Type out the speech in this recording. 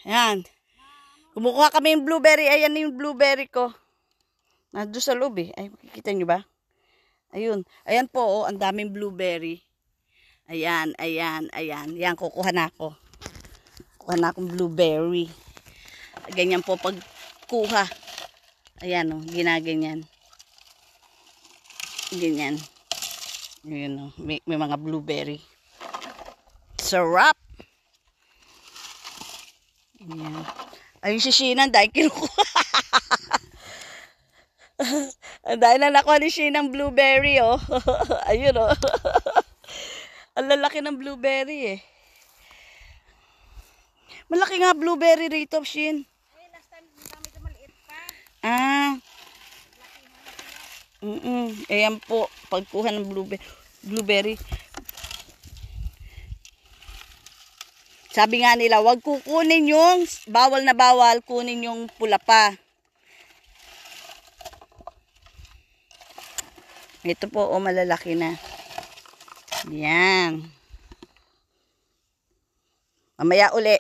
Ayan. Kumukuha kami yung blueberry. Ayan yung blueberry ko. Nandun sa loob eh. Ay, makikita nyo ba? Ayun. Ayan po, oh, ang daming blueberry. Ayan, ayan, ayan. Yan, kukuha na ako. Kuha na akong blueberry. Ganyan po pagkuha. Ayan, oh, ginaganyan. Ganyan. Ayan, oh, may mga blueberry. Sarap! Ayan. Ayun si Shinan, dahil kinukuha. Dahil na nakuha ni Shinan blueberry, oh. Ayun, oh. Ang lalaki ng blueberry, eh. Malaki nga blueberry rito, Shin. Last time, medyo maliit pa. Ah. Ayan po, pagkuha ng blueberry. Sabi nga nila, wag kukunin yung bawal na bawal, kunin yung pula pa. Ito po, oh, malalaki na. Yan. Mamaya uli.